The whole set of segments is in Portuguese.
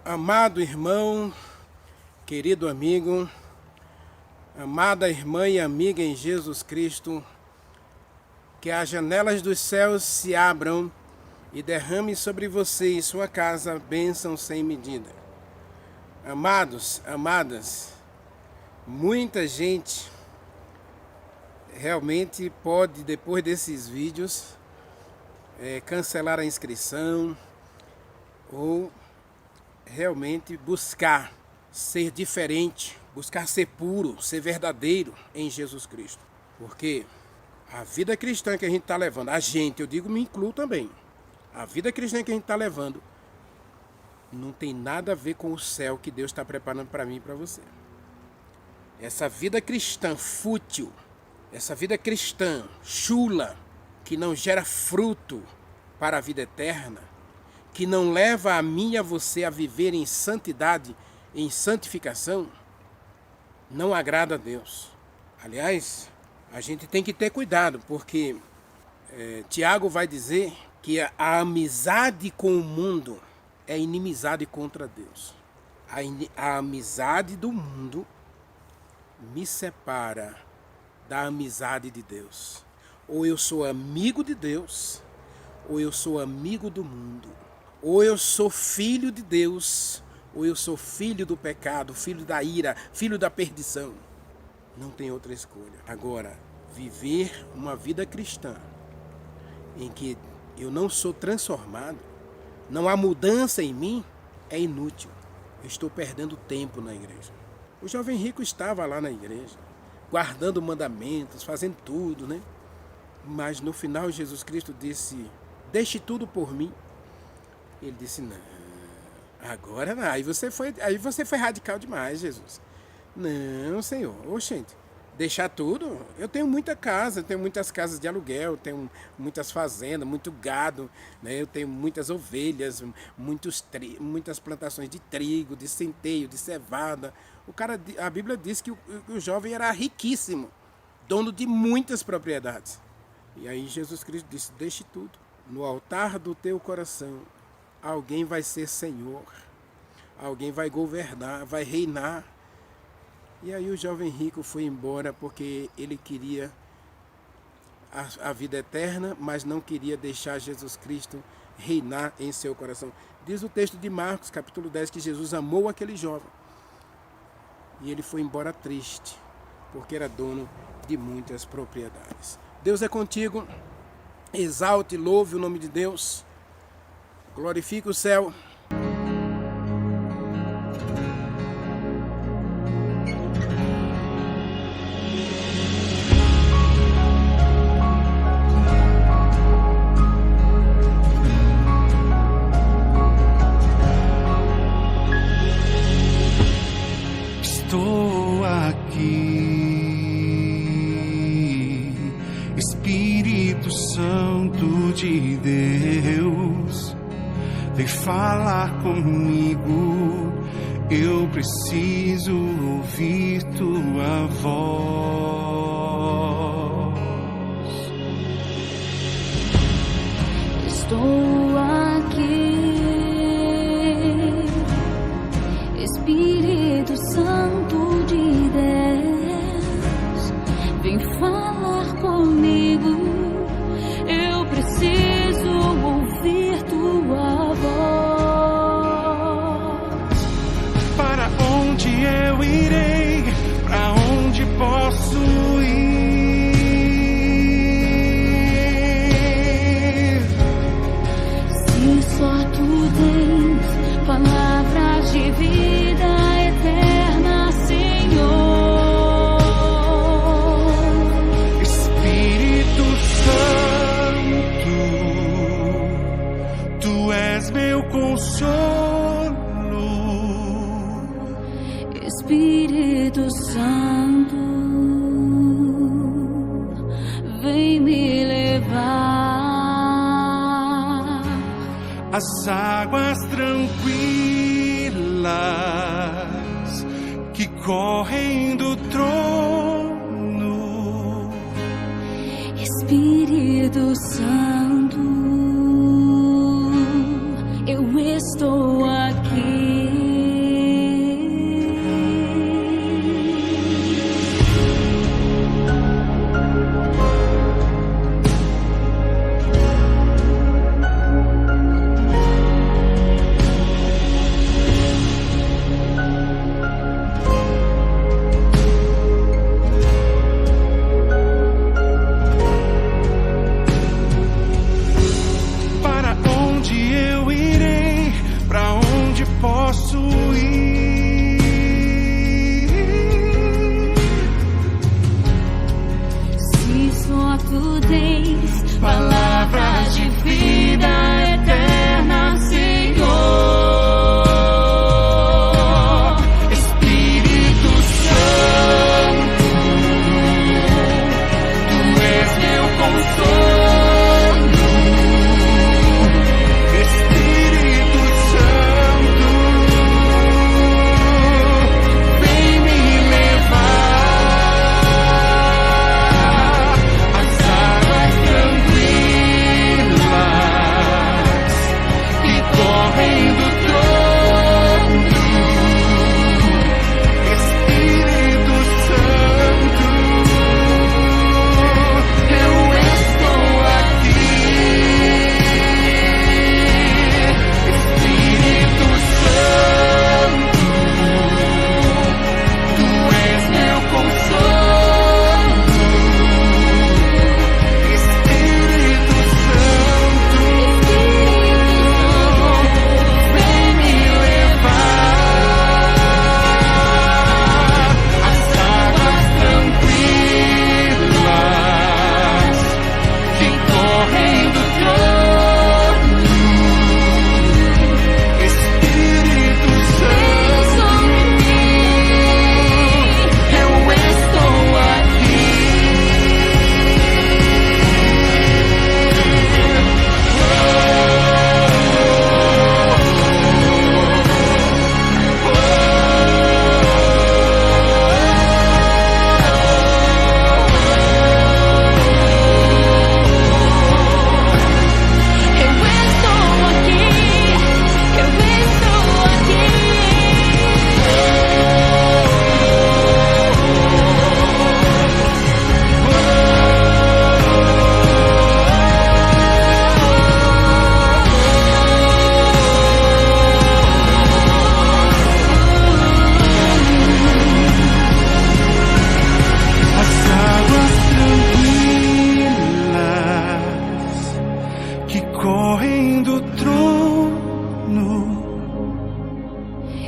Amado irmão, querido amigo, amada irmã e amiga em Jesus Cristo, que as janelas dos céus se abram e derrame sobre você e sua casa bênção sem medida. Amados, amadas, muita gente realmente pode, depois desses vídeos, cancelar a inscrição ou realmente buscar ser diferente, buscar ser puro, ser verdadeiro em Jesus Cristo. Porque a vida cristã que a gente está levando, eu digo, me incluo também, a vida cristã que a gente está levando não tem nada a ver com o céu que Deus está preparando para mim e para você. Essa vida cristã fútil, essa vida cristã chula, que não gera fruto para a vida eterna, que não leva a mim e a você a viver em santidade, em santificação, não agrada a Deus. Aliás, a gente tem que ter cuidado, porque Tiago vai dizer que a amizade com o mundo é inimizade contra Deus. A amizade do mundo me separa da amizade de Deus. Ou eu sou amigo de Deus, ou eu sou amigo do mundo. Ou eu sou filho de Deus, ou eu sou filho do pecado, filho da ira, filho da perdição. Não tem outra escolha. Agora, viver uma vida cristã em que eu não sou transformado, não há mudança em mim, é inútil. Eu estou perdendo tempo na igreja. O jovem rico estava lá na igreja, guardando mandamentos, fazendo tudo, né? Mas no final Jesus Cristo disse, deixe tudo por mim. Ele disse, não, agora não, aí você foi radical demais, Jesus. Não, Senhor, oxente, deixar tudo? Eu tenho muita casa, eu tenho muitas casas de aluguel, eu tenho muitas fazendas, muito gado, né? Eu tenho muitas ovelhas, muitas plantações de trigo, de centeio, de cevada. A Bíblia diz que o jovem era riquíssimo, dono de muitas propriedades. E aí Jesus Cristo disse, deixe tudo. No altar do teu coração, alguém vai ser Senhor, alguém vai governar, vai reinar. E aí o jovem rico foi embora porque ele queria a vida eterna, mas não queria deixar Jesus Cristo reinar em seu coração. Diz o texto de Marcos, capítulo 10, que Jesus amou aquele jovem. E ele foi embora triste, porque era dono de muitas propriedades. Deus é contigo, exalte e louve o nome de Deus. Glorifique o céu. Estou aqui, Espírito Santo de Deus. Vem falar comigo, eu preciso ouvir tua voz. Estou aqui, Espírito Santo de Deus, vem falar comigo, eu preciso ouvir tua voz. Para onde eu irei? Para onde posso ir? Se só tu tens palavras de vida eterna, Senhor. Espírito Santo, tu és meu consolo. Espírito Santo, vem me levar As águas tranquilas que correm do trono. Espírito Santo, eu estou aqui.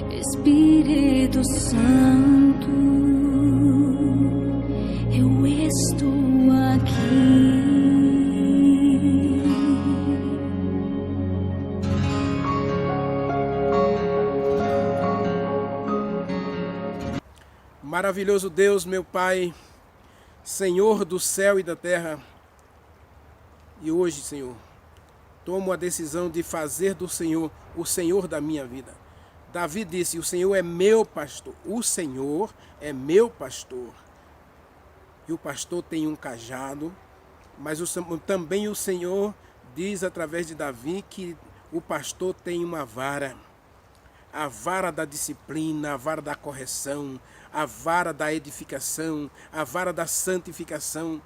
Espírito Santo, eu estou aqui. Maravilhoso Deus, meu Pai, Senhor do céu e da terra, e hoje, Senhor, tomo a decisão de fazer do Senhor o Senhor da minha vida. Davi disse: o Senhor é meu pastor. O Senhor é meu pastor. E o pastor tem um cajado, mas também o Senhor diz através de Davi que o pastor tem uma vara. A vara da disciplina, a vara da correção, a vara da edificação, a vara da santificação.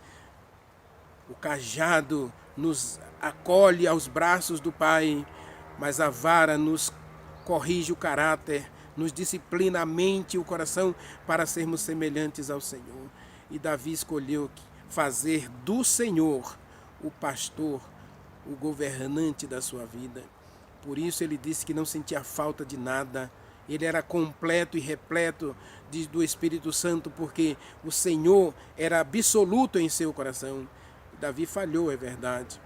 O cajado nos acolhe aos braços do Pai, mas a vara nos corrige o caráter, nos disciplina a mente e o coração para sermos semelhantes ao Senhor. E Davi escolheu fazer do Senhor o pastor, o governante da sua vida. Por isso ele disse que não sentia falta de nada. Ele era completo e repleto do Espírito Santo, porque o Senhor era absoluto em seu coração. Davi falhou, é verdade.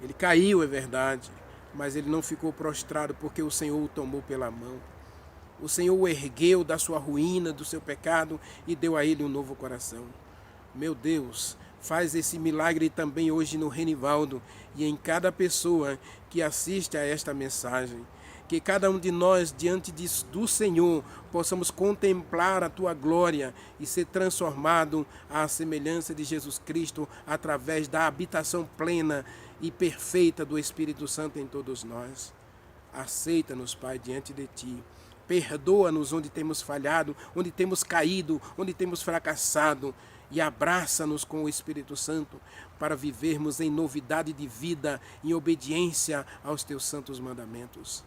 Ele caiu, é verdade. Mas ele não ficou prostrado, porque o Senhor o tomou pela mão. O Senhor o ergueu da sua ruína, do seu pecado, e deu a ele um novo coração. Meu Deus, faz esse milagre também hoje no Renivaldo e em cada pessoa que assiste a esta mensagem. Que cada um de nós, diante do Senhor, possamos contemplar a Tua glória e ser transformado à semelhança de Jesus Cristo através da habitação plena e perfeita do Espírito Santo em todos nós. Aceita-nos, Pai, diante de Ti. Perdoa-nos onde temos falhado, onde temos caído, onde temos fracassado. E abraça-nos com o Espírito Santo para vivermos em novidade de vida, em obediência aos Teus santos mandamentos.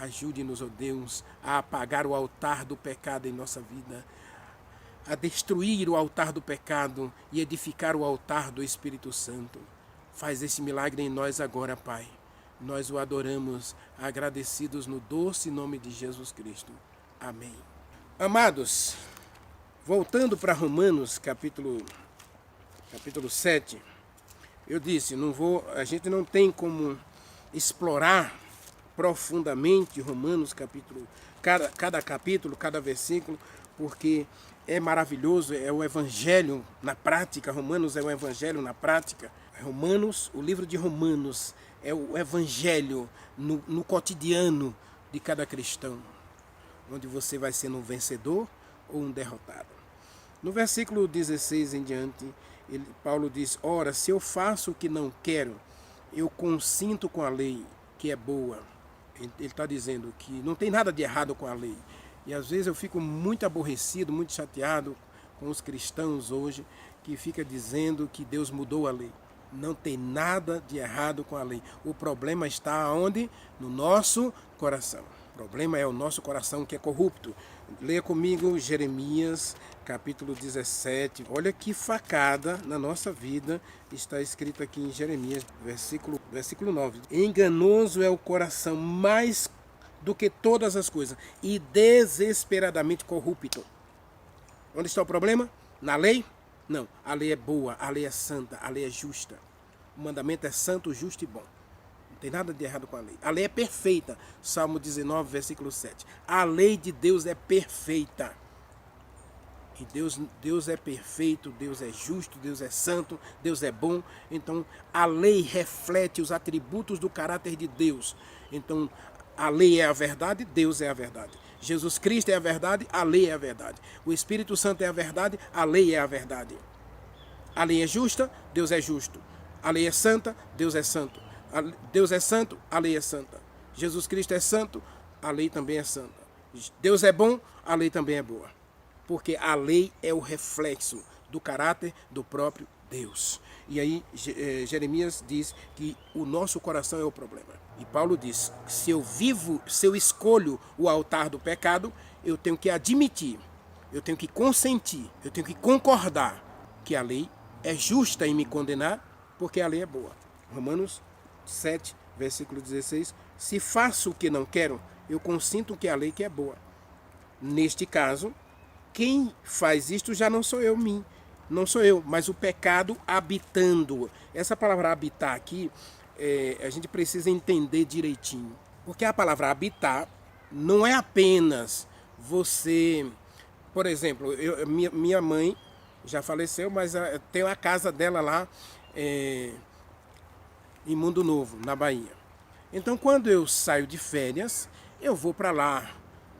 Ajude-nos, ó Deus, a apagar o altar do pecado em nossa vida, a destruir o altar do pecado e edificar o altar do Espírito Santo. Faz esse milagre em nós agora, Pai. Nós o adoramos, agradecidos no doce nome de Jesus Cristo. Amém. Amados, voltando para Romanos, capítulo 7, eu disse, a gente não tem como explorar profundamente Romanos, cada capítulo, cada versículo, porque é maravilhoso, é o Evangelho na prática. Romanos é o Evangelho na prática. Romanos, o livro de Romanos é o Evangelho no cotidiano de cada cristão, onde você vai sendo um vencedor ou um derrotado. No versículo 16 em diante, Paulo diz: ora, se eu faço o que não quero, eu consinto com a lei, que é boa. Ele está dizendo que não tem nada de errado com a lei. E às vezes eu fico muito aborrecido, muito chateado com os cristãos hoje, que fica dizendo que Deus mudou a lei. Não tem nada de errado com a lei. O problema está onde? No nosso coração. O problema é o nosso coração, que é corrupto. Leia comigo Jeremias, capítulo 17. Olha que facada na nossa vida está escrito aqui em Jeremias, versículo 9. Enganoso é o coração mais do que todas as coisas e desesperadamente corrupto. Onde está o problema? Na lei? Não. A lei é boa, a lei é santa, a lei é justa. O mandamento é santo, justo e bom. Não tem nada de errado com a lei. A lei é perfeita. Salmo 19, versículo 7. A lei de Deus é perfeita. E Deus é perfeito, Deus é justo, Deus é santo, Deus é bom. Então, a lei reflete os atributos do caráter de Deus. Então, a lei é a verdade, Deus é a verdade. Jesus Cristo é a verdade, a lei é a verdade. O Espírito Santo é a verdade, a lei é a verdade. A lei é justa, Deus é justo. A lei é santa, Deus é santo. Deus é santo, a lei é santa. Jesus Cristo é santo, a lei também é santa. Deus é bom, a lei também é boa. Porque a lei é o reflexo do caráter do próprio Deus. E aí Jeremias diz que o nosso coração é o problema. E Paulo diz, se eu escolho o altar do pecado, eu tenho que admitir, eu tenho que consentir, eu tenho que concordar que a lei é justa em me condenar, porque a lei é boa. Romanos 7, versículo 16. Se faço o que não quero, eu consinto que a lei que é boa. Neste caso, quem faz isto já não sou eu, não sou eu, mas o pecado habitando. Essa palavra habitar aqui, a gente precisa entender direitinho. Porque a palavra habitar não é apenas você... Por exemplo, minha mãe já faleceu, mas tem a casa dela lá em Mundo Novo, na Bahia. Então, quando eu saio de férias, eu vou para lá,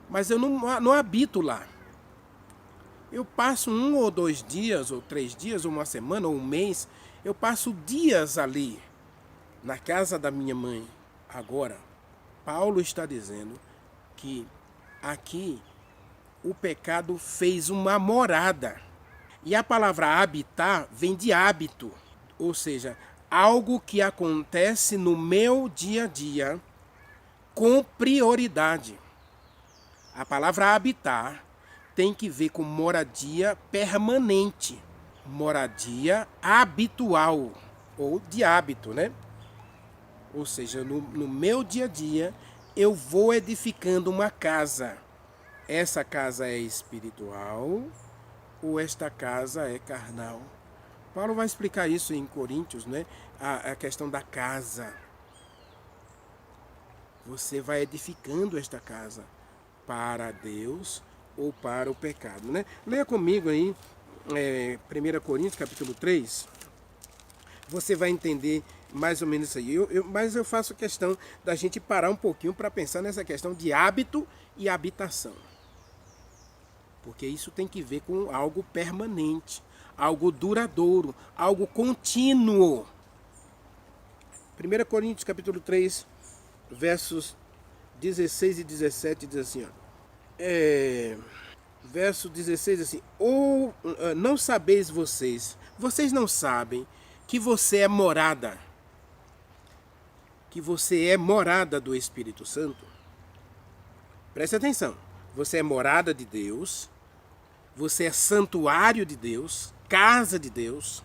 mas eu não habito lá. Eu passo 1 ou 2 dias, ou 3 dias, ou uma semana, ou um mês, eu passo dias ali, na casa da minha mãe. Agora, Paulo está dizendo que aqui o pecado fez uma morada. E a palavra habitar vem de hábito, ou seja, algo que acontece no meu dia a dia com prioridade. A palavra habitar tem que ver com moradia permanente, moradia habitual, ou de hábito, né? Ou seja, no meu dia a dia, eu vou edificando uma casa. Essa casa é espiritual ou esta casa é carnal? Paulo vai explicar isso em Coríntios, né? A questão da casa. Você vai edificando esta casa para Deus ou para o pecado, né? Leia comigo aí 1 Coríntios capítulo 3. Você vai entender mais ou menos isso aí. Mas eu faço questão da gente parar um pouquinho para pensar nessa questão de hábito e habitação. Porque isso tem que ver com algo permanente, algo duradouro, algo contínuo. 1 Coríntios capítulo 3, versos 16 e 17 diz assim, verso 16 assim, ou não sabeis vocês não sabem que você é morada do Espírito Santo? Preste atenção, você é morada de Deus, você é santuário de Deus, casa de Deus,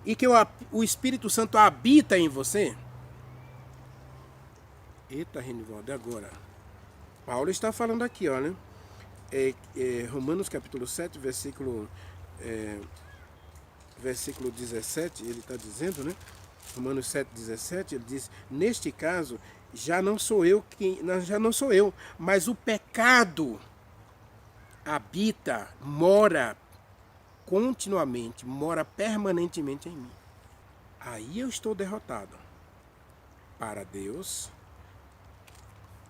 e que o Espírito Santo habita em você? Eita, Renivaldo, agora. Paulo está falando aqui, olha. Romanos capítulo 7, versículo 17, ele está dizendo, né? Romanos 7, 17, ele diz, neste caso, já não sou eu, mas o pecado habita, mora continuamente, mora permanentemente em mim. Aí eu estou derrotado para Deus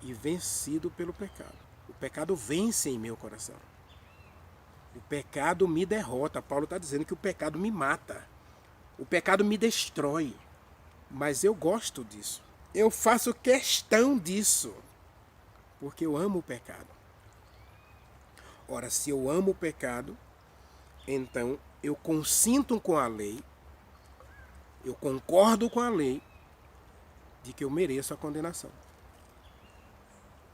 e vencido pelo pecado. O pecado vence em meu coração. O pecado me derrota. Paulo está dizendo que o pecado me mata. O pecado me destrói. Mas eu gosto disso. Eu faço questão disso. Porque eu amo o pecado. Ora, se eu amo o pecado, então eu consinto com a lei, eu concordo com a lei de que eu mereço a condenação.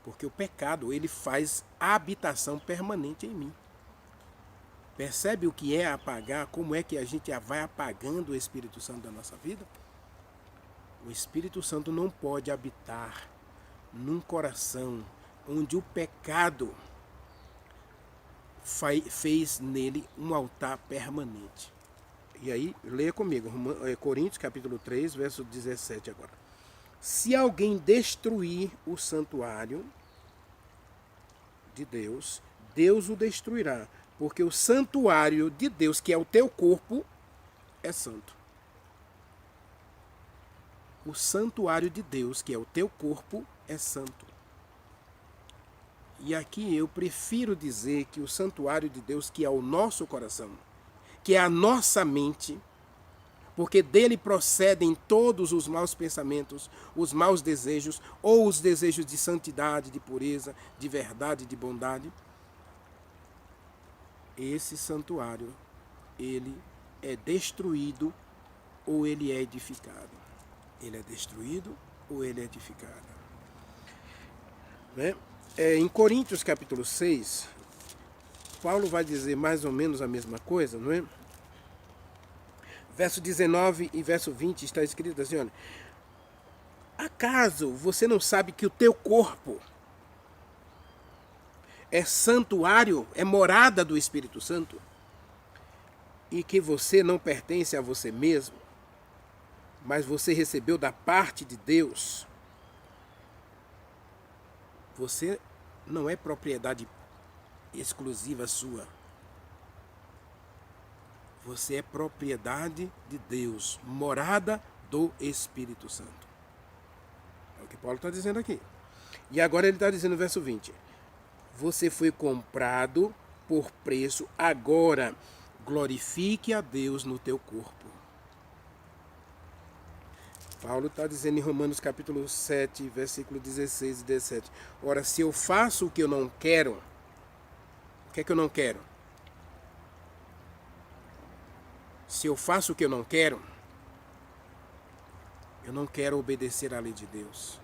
Porque o pecado, ele faz habitação permanente em mim. Percebe o que é apagar? Como é que a gente vai apagando o Espírito Santo da nossa vida? O Espírito Santo não pode habitar num coração onde o pecado fez nele um altar permanente. E aí, leia comigo, Coríntios capítulo 3, verso 17 agora. Se alguém destruir o santuário de Deus, Deus o destruirá, porque o santuário de Deus, que é o teu corpo, é santo. O santuário de Deus, que é o teu corpo, é santo. E aqui eu prefiro dizer que o santuário de Deus, que é o nosso coração, que é a nossa mente, porque dele procedem todos os maus pensamentos, os maus desejos, ou os desejos de santidade, de pureza, de verdade, de bondade. Esse santuário, ele é destruído ou ele é edificado. Ele é destruído ou ele é edificado. Né? Em Coríntios capítulo 6, Paulo vai dizer mais ou menos a mesma coisa, não é? Verso 19 e verso 20 está escrito assim, olha, acaso você não sabe que o teu corpo é santuário, é morada do Espírito Santo, e que você não pertence a você mesmo, mas você recebeu da parte de Deus, você não é propriedade exclusiva sua. Você é propriedade de Deus, morada do Espírito Santo. É o que Paulo está dizendo aqui. E agora ele está dizendo no verso 20: você foi comprado por preço, agora glorifique a Deus no teu corpo. Paulo está dizendo em Romanos capítulo 7, versículo 16 e 17. Ora, se eu faço o que eu não quero, o que é que eu não quero? Se eu faço o que eu não quero obedecer à lei de Deus.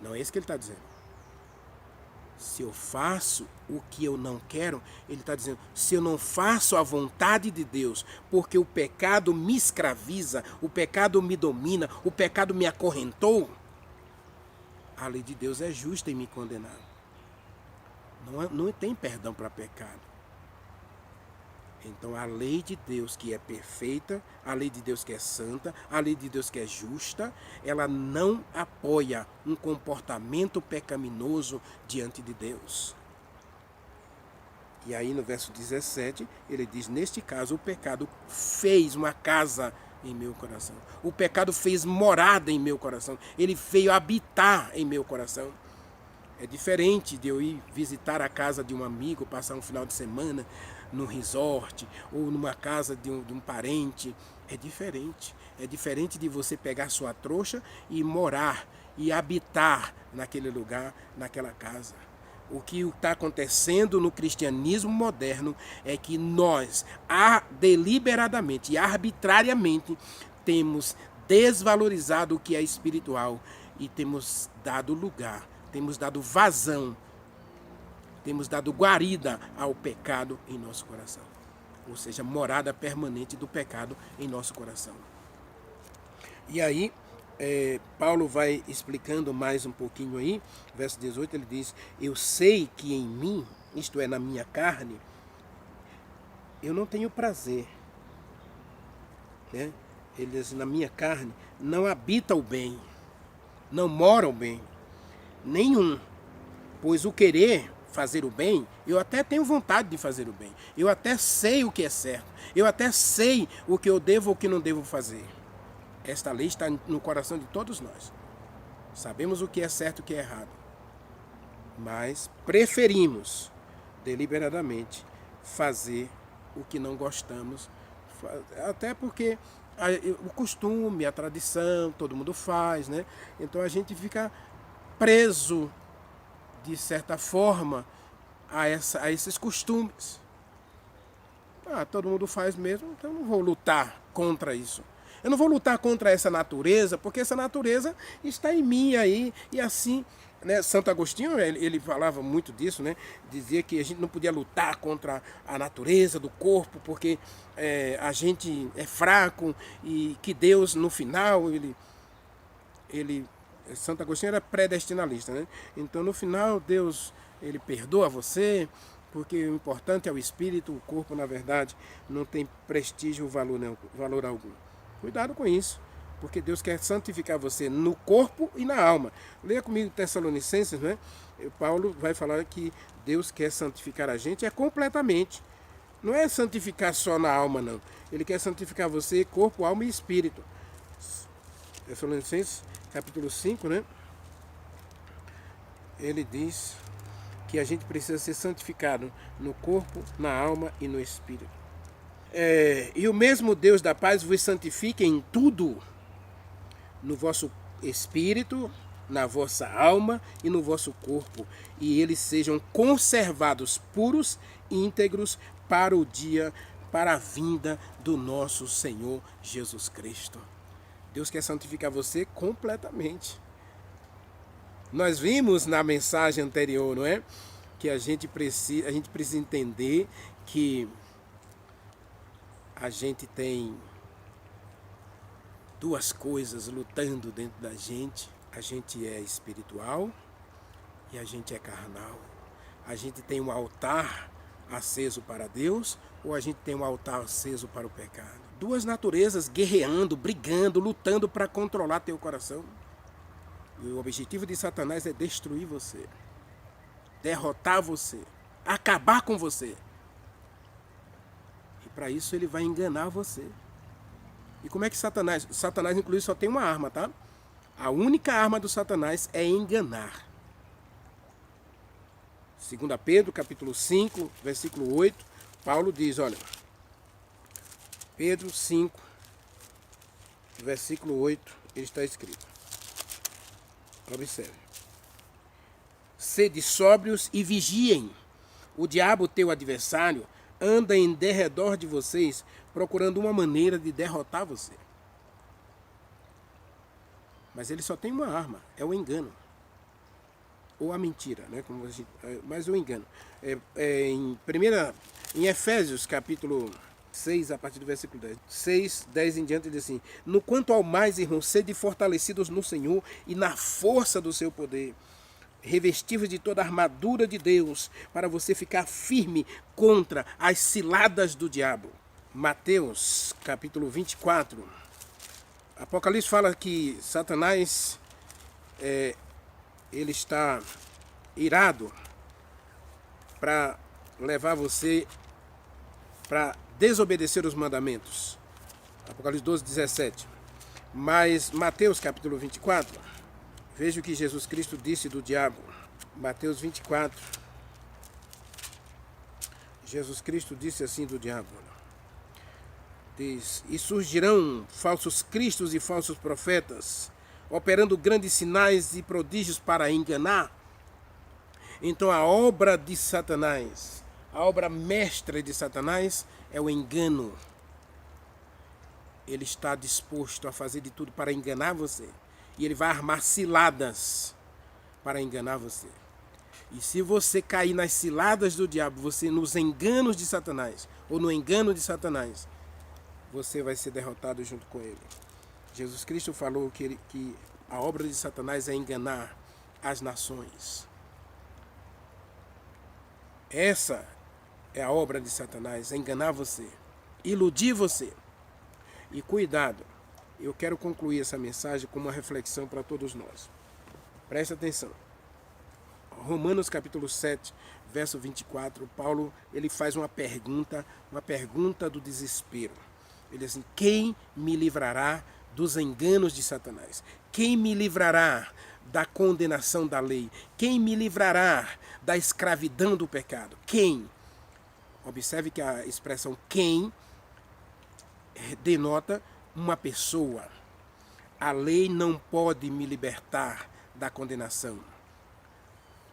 Não é isso que ele está dizendo. Se eu faço o que eu não quero, ele está dizendo, se eu não faço a vontade de Deus, porque o pecado me escraviza, o pecado me domina, o pecado me acorrentou, a lei de Deus é justa em me condenar. Não tem perdão para pecado. Então a lei de Deus que é perfeita, a lei de Deus que é santa, a lei de Deus que é justa, ela não apoia um comportamento pecaminoso diante de Deus. E aí no verso 17, ele diz, neste caso o pecado fez uma casa em meu coração. O pecado fez morada em meu coração. Ele veio habitar em meu coração. É diferente de eu ir visitar a casa de um amigo, passar um final de semana num resort ou numa casa de um parente. É diferente. É diferente de você pegar sua trouxa e morar e habitar naquele lugar, naquela casa. O que está acontecendo no cristianismo moderno é que nós, deliberadamente e arbitrariamente, temos desvalorizado o que é espiritual e temos dado lugar, temos dado vazão, temos dado guarida ao pecado em nosso coração. Ou seja, morada permanente do pecado em nosso coração. E aí, Paulo vai explicando mais um pouquinho aí, verso 18, ele diz, eu sei que em mim, isto é, na minha carne, eu não tenho prazer. Né? Ele diz, na minha carne não habita o bem, não mora o bem, nenhum, pois o querer fazer o bem, eu até tenho vontade de fazer o bem, eu até sei o que é certo, eu até sei o que eu devo ou o que não devo fazer. Esta lei está no coração de todos nós. Sabemos o que é certo e o que é errado. Mas preferimos deliberadamente fazer o que não gostamos. Até porque o costume, a tradição, todo mundo faz, né? Então a gente fica preso, de certa forma, a esses costumes. Todo mundo faz mesmo, então eu não vou lutar contra isso. Eu não vou lutar contra essa natureza, porque essa natureza está em mim aí, e assim, né? Santo Agostinho, ele falava muito disso, né? Dizia que a gente não podia lutar contra a natureza do corpo, porque a gente é fraco, e que Deus, no final, Santo Agostinho era predestinalista, né? Então, no final, Deus, ele perdoa você, porque o importante é o espírito, o corpo, na verdade, não tem prestígio ou valor algum. Cuidado com isso, porque Deus quer santificar você no corpo e na alma. Leia comigo Tessalonicenses, né? Paulo vai falar que Deus quer santificar a gente completamente. Não é santificar só na alma, não. Ele quer santificar você corpo, alma e espírito. Tessalonicenses, capítulo 5, né? Ele diz que a gente precisa ser santificado no corpo, na alma e no espírito. E o mesmo Deus da paz vos santifique em tudo, no vosso espírito, na vossa alma e no vosso corpo, e eles sejam conservados puros e íntegros para o dia, para a vinda do nosso Senhor Jesus Cristo. Deus quer santificar você completamente. Nós vimos na mensagem anterior, não é? Que a gente precisa entender que a gente tem duas coisas lutando dentro da gente. A gente é espiritual e a gente é carnal. A gente tem um altar aceso para Deus ou a gente tem um altar aceso para o pecado? Duas naturezas guerreando, brigando, lutando para controlar teu coração. E o objetivo de Satanás é destruir você, derrotar você, acabar com você. E para isso ele vai enganar você. E como é que Satanás... Satanás, inclusive, só tem uma arma, tá? A única arma do Satanás é enganar. 2 Pedro, capítulo 5, versículo 8, Paulo diz, olha... Pedro 5, versículo 8, ele está escrito. Observe. Sede sóbrios e vigiem. O diabo, teu adversário, anda em derredor de vocês, procurando uma maneira de derrotar você. Mas ele só tem uma arma, é o engano. Ou a mentira, né? Mas o engano. Em Efésios, capítulo 6, a partir do versículo 10. 6, 10 em diante, ele diz assim: no quanto ao mais, irmãos, sede fortalecidos no Senhor e na força do seu poder, revestivos de toda a armadura de Deus, para você ficar firme contra as ciladas do diabo. Mateus, capítulo 24. Apocalipse fala que Satanás, ele está irado para levar você para desobedecer os mandamentos. Apocalipse 12, 17. Mas Mateus capítulo 24, veja o que Jesus Cristo disse do diabo. Mateus 24. Jesus Cristo disse assim do diabo. Diz, e surgirão falsos cristos e falsos profetas, operando grandes sinais e prodígios para enganar. Então a obra de Satanás, a obra mestra de Satanás é o engano. Ele está disposto a fazer de tudo para enganar você. E ele vai armar ciladas para enganar você. E se você cair nas ciladas do diabo, você nos enganos de Satanás, ou no engano de Satanás, você vai ser derrotado junto com ele. Jesus Cristo falou que a obra de Satanás é enganar as nações. Essa é a obra de Satanás, é enganar você, iludir você. E cuidado, eu quero concluir essa mensagem com uma reflexão para todos nós. Presta atenção. Romanos capítulo 7, verso 24, Paulo ele faz uma pergunta do desespero. Ele diz assim: quem me livrará dos enganos de Satanás? Quem me livrará da condenação da lei? Quem me livrará da escravidão do pecado? Quem? Observe que a expressão quem denota uma pessoa. A lei não pode me libertar da condenação.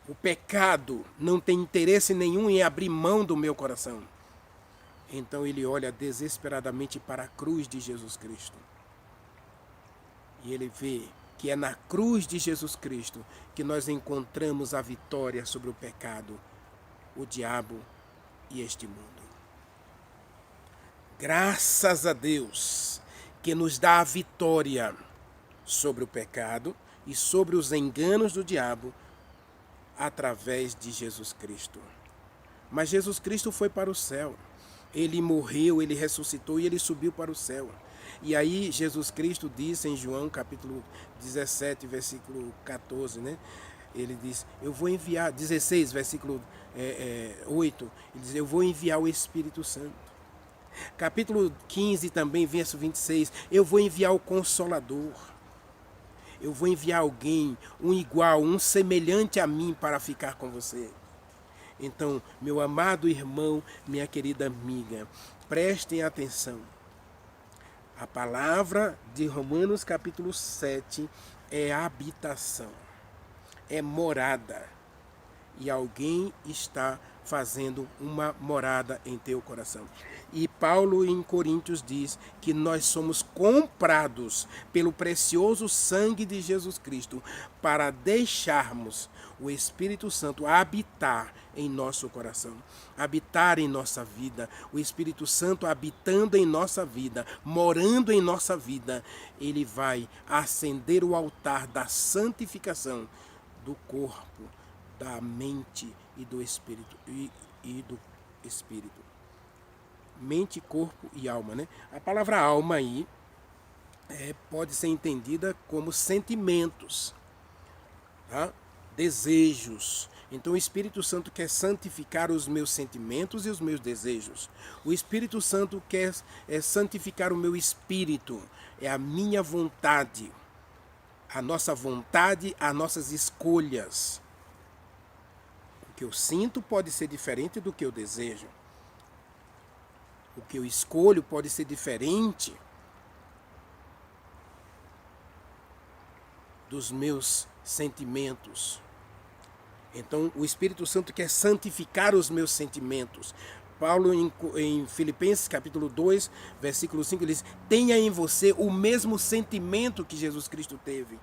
O pecado não tem interesse nenhum em abrir mão do meu coração. Então ele olha desesperadamente para a cruz de Jesus Cristo. E ele vê que é na cruz de Jesus Cristo que nós encontramos a vitória sobre o pecado, o diabo e este mundo. Graças a Deus que nos dá a vitória sobre o pecado e sobre os enganos do diabo através de Jesus Cristo. Mas Jesus Cristo foi para o céu. Ele morreu, ele ressuscitou e ele subiu para o céu. E aí Jesus Cristo disse em João capítulo 17, versículo 14, né? Ele diz, eu vou enviar, 16, versículo 8, ele diz, eu vou enviar o Espírito Santo. Capítulo 15 também, verso 26, eu vou enviar o Consolador. Eu vou enviar alguém, um igual, um semelhante a mim para ficar com você. Então, meu amado irmão, minha querida amiga, prestem atenção. A palavra de Romanos capítulo 7 é habitação, é morada. E alguém está fazendo uma morada em teu coração. E Paulo em Coríntios diz que nós somos comprados pelo precioso sangue de Jesus Cristo para deixarmos o Espírito Santo habitar em nosso coração, habitar em nossa vida. O Espírito Santo habitando em nossa vida, morando em nossa vida, ele vai acender o altar da santificação do corpo da mente e do espírito. E do espírito. Mente, corpo e alma, né? A palavra alma aí pode ser entendida como sentimentos, tá? Desejos. Então o Espírito Santo quer santificar os meus sentimentos e os meus desejos. O Espírito Santo quer santificar o meu espírito, é a minha vontade, a nossa vontade, as nossas escolhas. O que eu sinto pode ser diferente do que eu desejo. O que eu escolho pode ser diferente dos meus sentimentos. Então, o Espírito Santo quer santificar os meus sentimentos. Paulo, em Filipenses, capítulo 2, versículo 5, ele diz: tenha em você o mesmo sentimento que Jesus Cristo teve.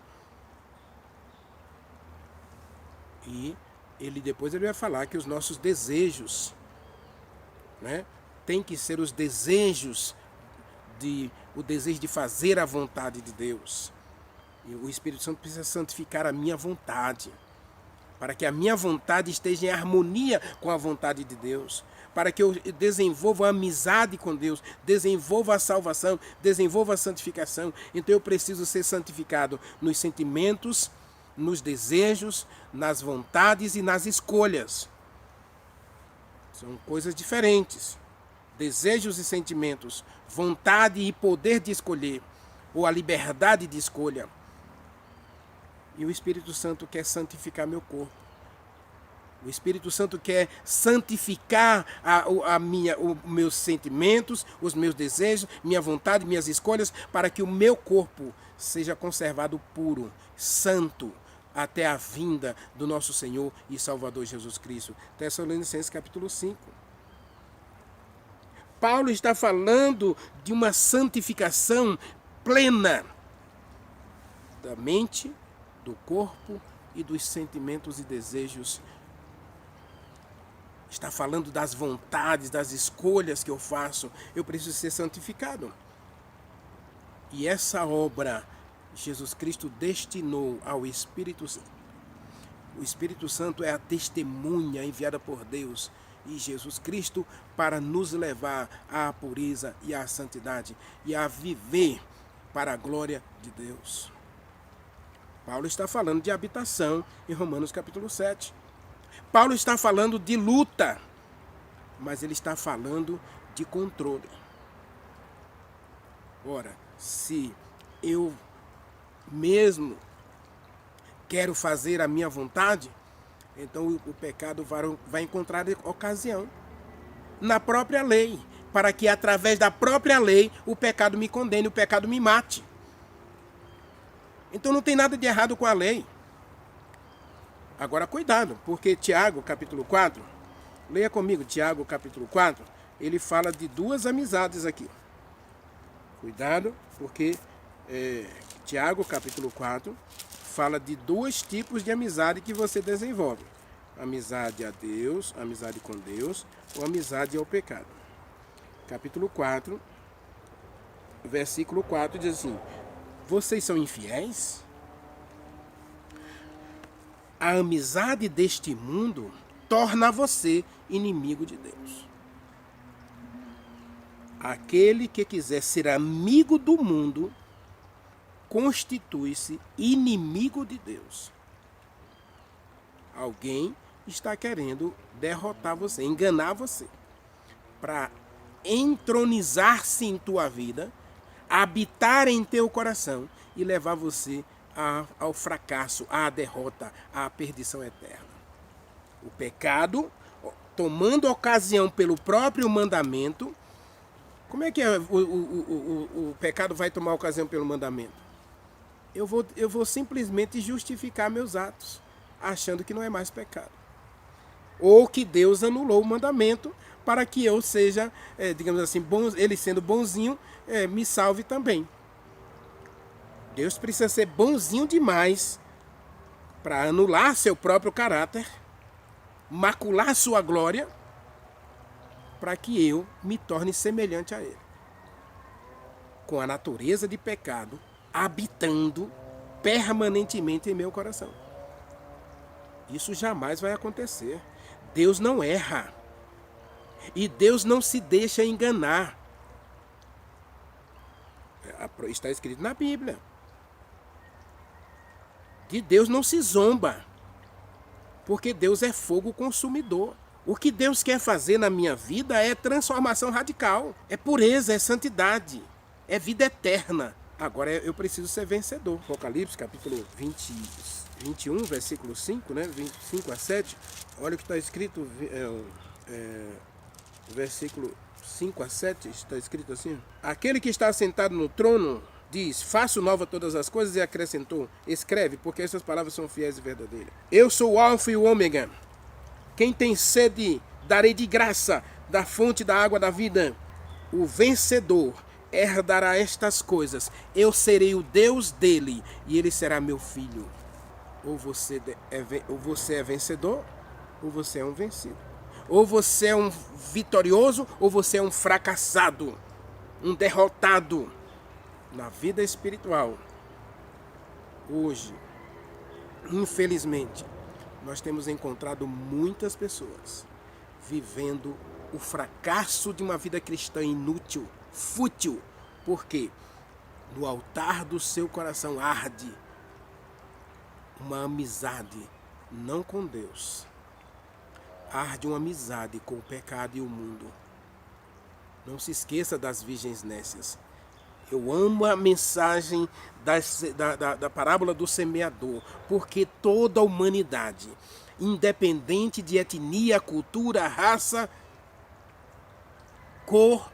E depois ele vai falar que os nossos desejos, né, tem que ser os desejos, o desejo de fazer a vontade de Deus. E o Espírito Santo precisa santificar a minha vontade, para que a minha vontade esteja em harmonia com a vontade de Deus, para que eu desenvolva a amizade com Deus, desenvolva a salvação, desenvolva a santificação. Então eu preciso ser santificado nos sentimentos, nos desejos, nas vontades e nas escolhas. São coisas diferentes. Desejos e sentimentos, vontade e poder de escolher, ou a liberdade de escolha. E o Espírito Santo quer santificar meu corpo. O Espírito Santo quer santificar os meus sentimentos, os meus desejos, minha vontade, minhas escolhas, para que o meu corpo seja conservado puro, santo, até a vinda do nosso Senhor e Salvador Jesus Cristo. Tessalonicenses capítulo 5. Paulo está falando de uma santificação plena da mente, do corpo e dos sentimentos e desejos. Está falando das vontades, das escolhas que eu faço. Eu preciso ser santificado. E essa obra Jesus Cristo destinou ao Espírito Santo. O Espírito Santo é a testemunha enviada por Deus e Jesus Cristo para nos levar à pureza e à santidade e a viver para a glória de Deus. Paulo está falando de habitação em Romanos capítulo 7. Paulo está falando de luta, mas ele está falando de controle. Ora, se eu mesmo quero fazer a minha vontade, então o pecado vai encontrar ocasião na própria lei, para que através da própria lei o pecado me condene, o pecado me mate. Então não tem nada de errado com a lei. Agora cuidado, porque Tiago capítulo 4, leia comigo Tiago capítulo 4, ele fala de duas amizades aqui. Cuidado, porque Tiago capítulo 4 fala de dois tipos de amizade que você desenvolve. Amizade a Deus, amizade com Deus, ou amizade ao pecado. Capítulo 4, versículo 4 diz assim: vocês são infiéis? A amizade deste mundo torna você inimigo de Deus. Aquele que quiser ser amigo do mundo constitui-se inimigo de Deus. Alguém está querendo derrotar você, enganar você, para entronizar-se em tua vida, habitar em teu coração e levar você ao fracasso, à derrota, à perdição eterna. O pecado, tomando ocasião pelo próprio mandamento. Como é que o pecado vai tomar ocasião pelo mandamento? Eu vou simplesmente justificar meus atos, achando que não é mais pecado. Ou que Deus anulou o mandamento para que eu seja, digamos assim, ele sendo bonzinho, me salve também. Deus precisa ser bonzinho demais para anular seu próprio caráter, macular sua glória, para que eu me torne semelhante a Ele. Com a natureza de pecado habitando permanentemente em meu coração. Isso jamais vai acontecer. Deus não erra. E Deus não se deixa enganar. Está escrito na Bíblia. De Deus não se zomba. Porque Deus é fogo consumidor. O que Deus quer fazer na minha vida é transformação radical. É pureza, é santidade. É vida eterna. Agora eu preciso ser vencedor. Apocalipse, capítulo 21, versículo 5, né? 25 a 7. Olha o que está escrito. Versículo 5 a 7, está escrito assim. Aquele que está sentado no trono diz, faço nova todas as coisas, e acrescentou, escreve, porque essas palavras são fiéis e verdadeiras. Eu sou o Alfa e o Ômega. Quem tem sede, darei de graça da fonte da água da vida. O vencedor herdará estas coisas. Eu serei o Deus dele e ele será meu filho. Ou você é vencedor, ou você é um vencido. Ou você é um vitorioso, ou você é um fracassado, um derrotado. Na vida espiritual, hoje, infelizmente, nós temos encontrado muitas pessoas vivendo o fracasso de uma vida cristã inútil, fútil, porque no altar do seu coração arde uma amizade, não com Deus, arde uma amizade com o pecado e o mundo. Não se esqueça das virgens nécias. Eu amo a mensagem da parábola do semeador, porque toda a humanidade, independente de etnia, cultura, raça, cor,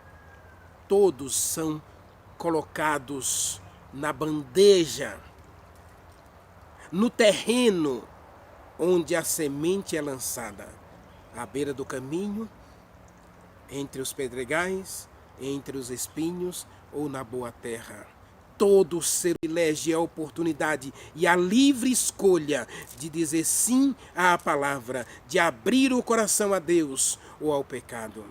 todos são colocados na bandeja, no terreno onde a semente é lançada, à beira do caminho, entre os pedregais, entre os espinhos ou na boa terra. Todo ser elege a oportunidade e a livre escolha de dizer sim à palavra, de abrir o coração a Deus ou ao pecado.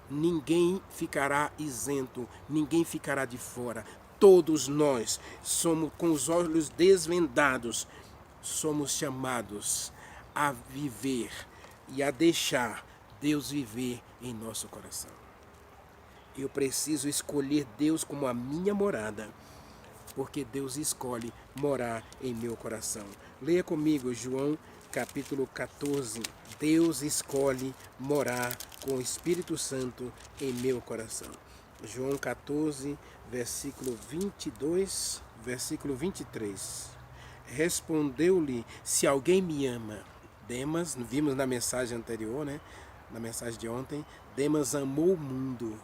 Ninguém ficará isento, ninguém ficará de fora. Todos nós somos, com os olhos desvendados, somos chamados a viver e a deixar Deus viver em nosso coração. Eu preciso escolher Deus como a minha morada, porque Deus escolhe morar em meu coração. Leia comigo João capítulo 14. Deus escolhe morar com o Espírito Santo em meu coração. João 14, versículo 22, versículo 23. Respondeu-lhe, se alguém me ama. Demas, vimos na mensagem anterior, né? Na mensagem de ontem, Demas amou o mundo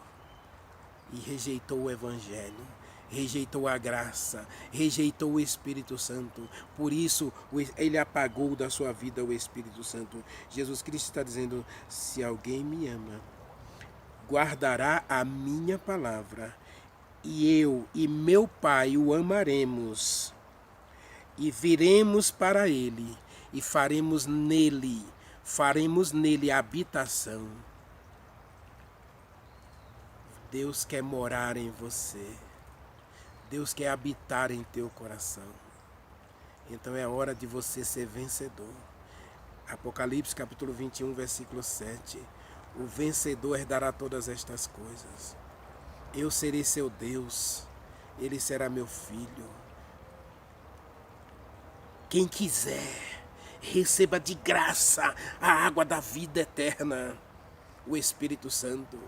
e rejeitou o Evangelho, rejeitou a graça, rejeitou o Espírito Santo. Por isso, ele apagou da sua vida o Espírito Santo. Jesus Cristo está dizendo, se alguém me ama, guardará a minha palavra, e eu e meu Pai o amaremos, e viremos para ele, e faremos nele a habitação. Deus quer morar em você. Deus quer habitar em teu coração. Então é hora de você ser vencedor. Apocalipse capítulo 21, versículo 7. O vencedor herdará todas estas coisas. Eu serei seu Deus. Ele será meu filho. Quem quiser, receba de graça a água da vida eterna. O Espírito Santo.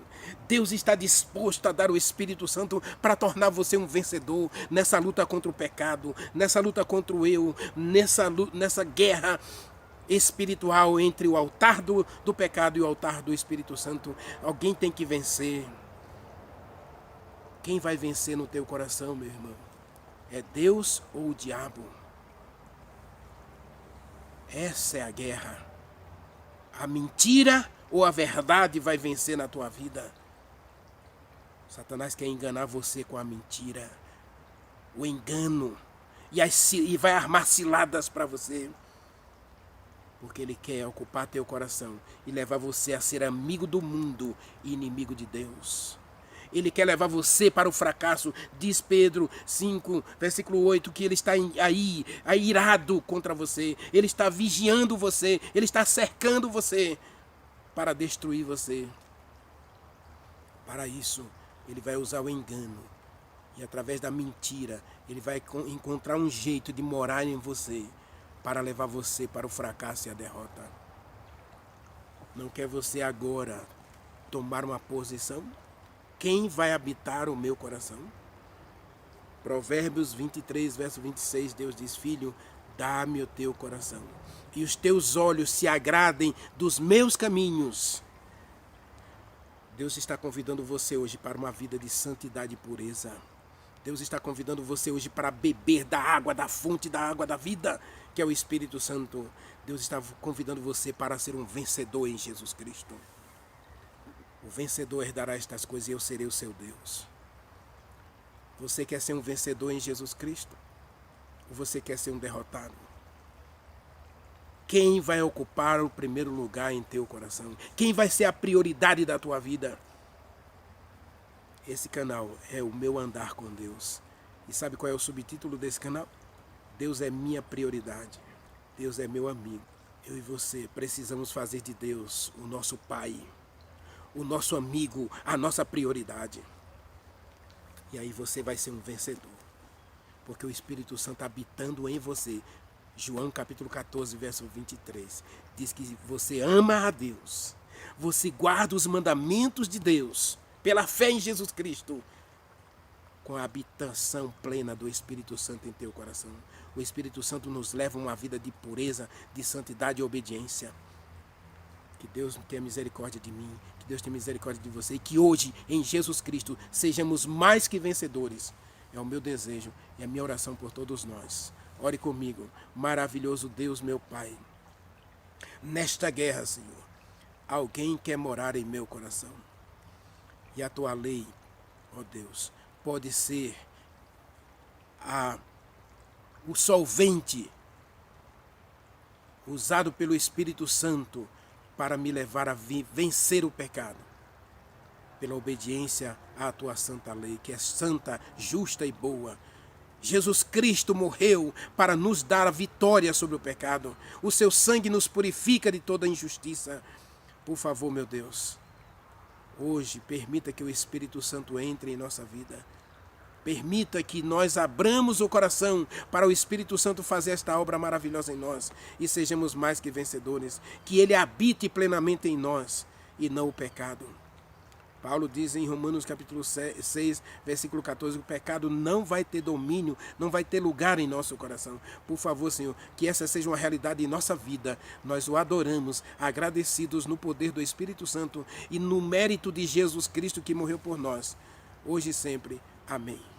Deus está disposto a dar o Espírito Santo para tornar você um vencedor nessa luta contra o pecado, nessa luta contra o eu, nessa guerra espiritual entre o altar do pecado e o altar do Espírito Santo. Alguém tem que vencer. Quem vai vencer no teu coração, meu irmão? É Deus ou o diabo? Essa é a guerra. A mentira ou a verdade vai vencer na tua vida? Satanás quer enganar você com a mentira, o engano, e vai armar ciladas para você, porque ele quer ocupar teu coração e levar você a ser amigo do mundo e inimigo de Deus. Ele quer levar você para o fracasso. Diz Pedro 5, versículo 8, que ele está aí irado contra você. Ele está vigiando você. Ele está cercando você para destruir você. Para isso, ele vai usar o engano. E através da mentira, ele vai encontrar um jeito de morar em você para levar você para o fracasso e a derrota. Não quer você agora tomar uma posição? Quem vai habitar o meu coração? Provérbios 23, verso 26, Deus diz: filho, dá-me o teu coração, e os teus olhos se agradem dos meus caminhos. Deus está convidando você hoje para uma vida de santidade e pureza. Deus está convidando você hoje para beber da água, da fonte da água da vida, que é o Espírito Santo. Deus está convidando você para ser um vencedor em Jesus Cristo. O vencedor herdará estas coisas e eu serei o seu Deus. Você quer ser um vencedor em Jesus Cristo? Ou você quer ser um derrotado? Quem vai ocupar o primeiro lugar em teu coração? Quem vai ser a prioridade da tua vida? Esse canal é o meu andar com Deus. E sabe qual é o subtítulo desse canal? Deus é minha prioridade. Deus é meu amigo. Eu e você precisamos fazer de Deus o nosso Pai, o nosso amigo, a nossa prioridade. E aí você vai ser um vencedor. Porque o Espírito Santo habitando em você. João capítulo 14, verso 23. Diz que você ama a Deus. Você guarda os mandamentos de Deus. Pela fé em Jesus Cristo. Com a habitação plena do Espírito Santo em teu coração. O Espírito Santo nos leva a uma vida de pureza, de santidade e obediência. Que Deus tenha misericórdia de mim, que Deus tenha misericórdia de você, e que hoje, em Jesus Cristo, sejamos mais que vencedores. É o meu desejo e a minha oração por todos nós. Ore comigo, maravilhoso Deus, meu Pai. Nesta guerra, Senhor, alguém quer morar em meu coração. E a tua lei, ó Deus, pode ser o solvente usado pelo Espírito Santo para me levar a vencer o pecado, pela obediência à tua santa lei, que é santa, justa e boa. Jesus Cristo morreu para nos dar a vitória sobre o pecado. O seu sangue nos purifica de toda injustiça. Por favor, meu Deus, hoje permita que o Espírito Santo entre em nossa vida. Permita que nós abramos o coração para o Espírito Santo fazer esta obra maravilhosa em nós e sejamos mais que vencedores. Que Ele habite plenamente em nós e não o pecado. Paulo diz em Romanos capítulo 6, versículo 14, que o pecado não vai ter domínio, não vai ter lugar em nosso coração. Por favor, Senhor, que essa seja uma realidade em nossa vida. Nós o adoramos, agradecidos no poder do Espírito Santo e no mérito de Jesus Cristo que morreu por nós. Hoje e sempre. Amém.